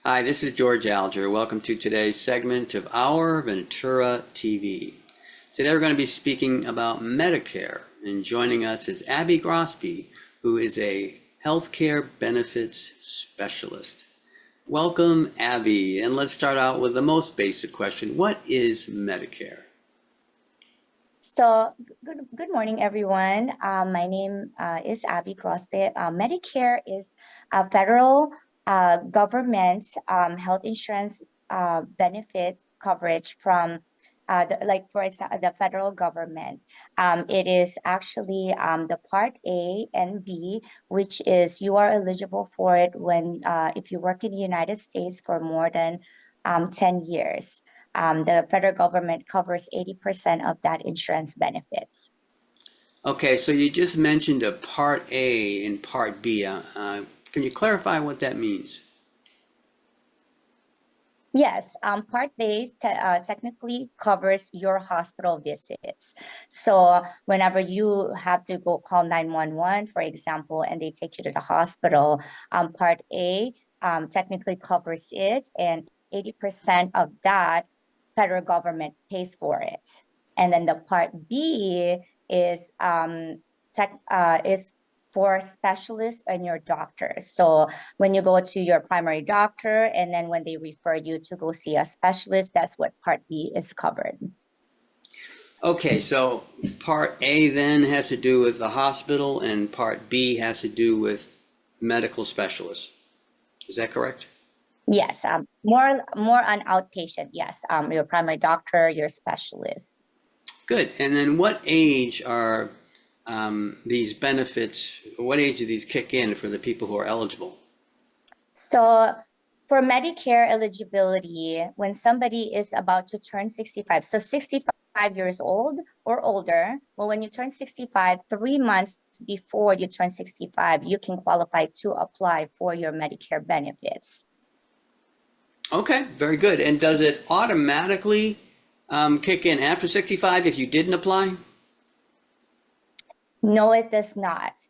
Hi, this is George Alger. Welcome to today's segment of Our Ventura TV. Today we're going to be speaking about Medicare, and joining us is Abby Grospe, who is a healthcare benefits specialist. Welcome, Abby, and let's start out with the most basic question. What is Medicare? So, good morning, everyone. My name is Abby Grospe. Medicare is a federal government health insurance benefits coverage from, for example, the federal government. It is actually the Part A and B, which is you are eligible for it when if you work in the United States for more than 10 years. The federal government covers 80% of that insurance benefits. Okay, so you just mentioned a Part A and Part B. Can you clarify what that means? Yes, Part B technically covers your hospital visits. So whenever you have to go call 911, for example, and they take you to the hospital, Part A technically covers it, and 80% of that federal government pays for it. And then the Part B is is for specialists and your doctors. So when you go to your primary doctor and then when they refer you to go see a specialist, that's what Part B is covered. Okay, so Part A then has to do with the hospital and Part B has to do with medical specialists. Is that correct? Yes, more on outpatient. Yes, your primary doctor, your specialist. Good. And then what age are these benefits, what age do these kick in for the people who are eligible? So for Medicare eligibility, when somebody is about to turn 65, so 65 years old or older, well, when you turn 65, 3 months before you turn 65, you can qualify to apply for your Medicare benefits. Okay, very good. And does it automatically kick in after 65 if you didn't apply? No, it does not.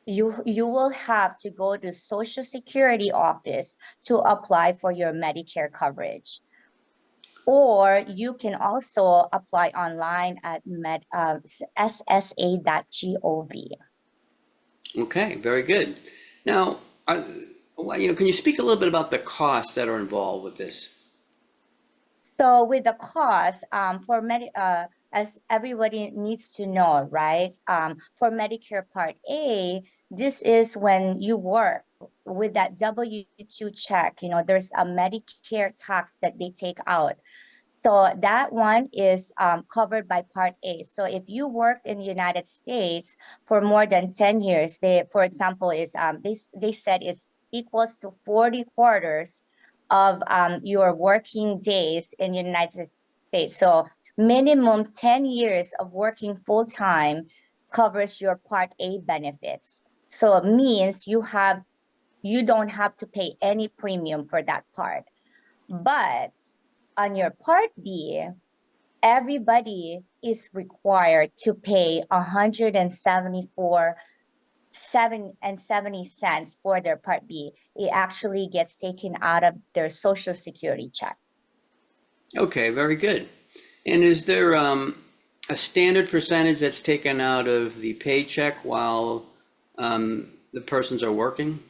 You will have to go to Social Security office to apply for your Medicare coverage. Or you can also apply online at ssa.gov. Okay, very good. Now, can you speak a little bit about the costs that are involved with this? So with the cost as everybody needs to know, right? For Medicare Part A, this is when you work with that W-2 check. There's a Medicare tax that they take out. So that one is covered by Part A. So if you worked in the United States for more than 10 years, for example, they said it's equals to 40 quarters of your working days in the United States. So minimum 10 years of working full time covers your Part A benefits. So it means you don't have to pay any premium for that part. But on your Part B, everybody is required to pay 174.70 for their Part B. It actually gets taken out of their Social Security check. Okay, very good. And is there a standard percentage that's taken out of the paycheck while the persons are working?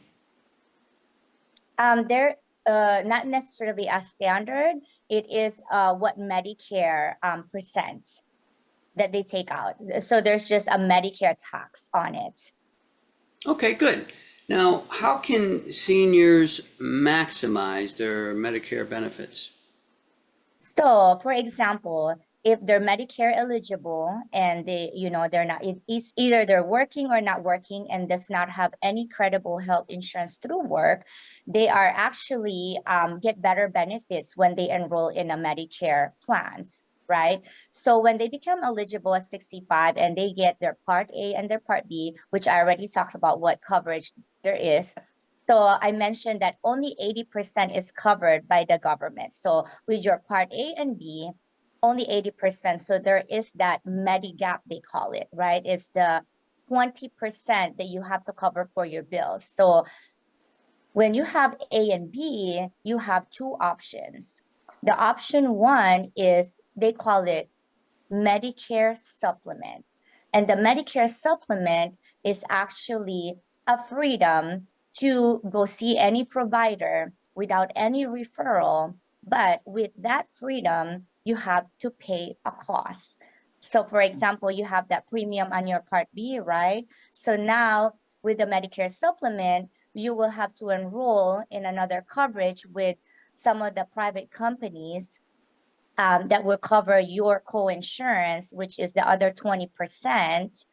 They're not necessarily a standard. It is what Medicare percent that they take out. So there's just a Medicare tax on it. Okay, good. Now, how can seniors maximize their Medicare benefits? So, for example, if they're Medicare eligible and they're not, it's either they're working or not working and does not have any credible health insurance through work, they are actually get better benefits when they enroll in a Medicare plans, right? So when they become eligible at 65 and they get their Part A and their Part B, which I already talked about what coverage there is. So I mentioned that only 80% is covered by the government. So with your Part A and B, only 80%. So there is that Medigap, they call it, right? It's the 20% that you have to cover for your bills. So When you have A and B, you have two options. The option one is, they call it Medicare supplement. And the Medicare supplement is actually a freedom to go see any provider without any referral. But with that freedom, you have to pay a cost. So, for example, you have that premium on your Part B, right? So now with the Medicare supplement, you will have to enroll in another coverage with some of the private companies that will cover your co-insurance, which is the other 20%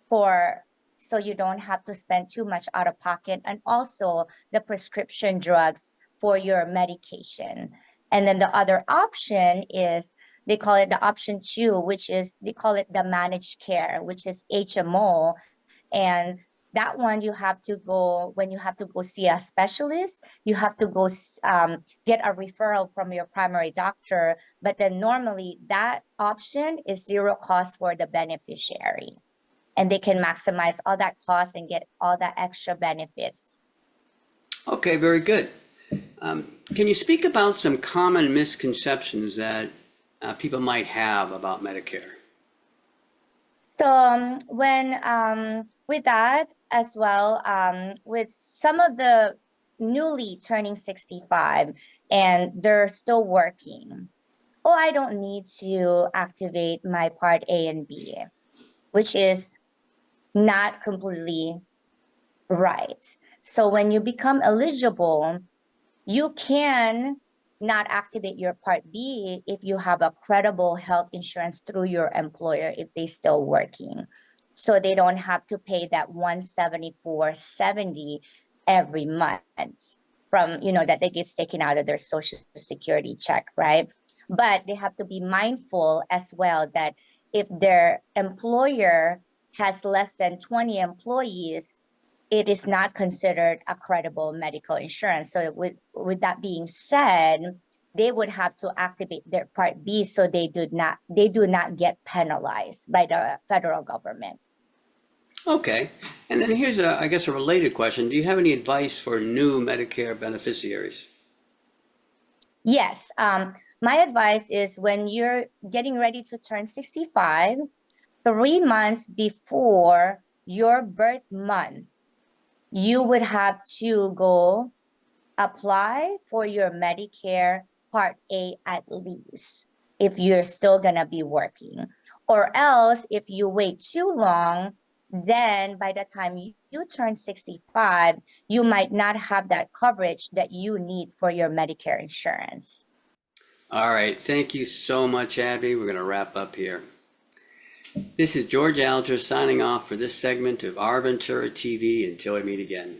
for, so you don't have to spend too much out of pocket, and also the prescription drugs for your medication. And then the other option is, they call it the option two, which is, they call it the managed care, which is HMO. And that one, you have to go, when you have to go see a specialist, you have to go get a referral from your primary doctor. But then normally that option is zero cost for the beneficiary, and they can maximize all that cost and get all that extra benefits. Okay, very good. Can you speak about some common misconceptions that people might have about Medicare? So when with that as well, with some of the newly turning 65 and they're still working, oh, I don't need to activate my Part A and B, which is not completely right. So when you become eligible, you can not activate your Part B if you have a credible health insurance through your employer, if they're still working. So they don't have to pay that $174.70 every month from, that they gets taken out of their Social Security check, right? But they have to be mindful as well that if their employer has less than 20 employees, it is not considered a credible medical insurance. So with that being said, they would have to activate their Part B so they do not get penalized by the federal government. Okay, and then here's I guess a related question. Do you have any advice for new Medicare beneficiaries? Yes, my advice is, when you're getting ready to turn 65, 3 months before your birth month, you would have to go apply for your Medicare Part A at least, if you're still gonna be working. Or else, if you wait too long, then by the time you turn 65, you might not have that coverage that you need for your Medicare insurance. All right, thank you so much, Abby. We're going to wrap up here. This is George Alger signing off for this segment of Our Ventura TV. Until we meet again.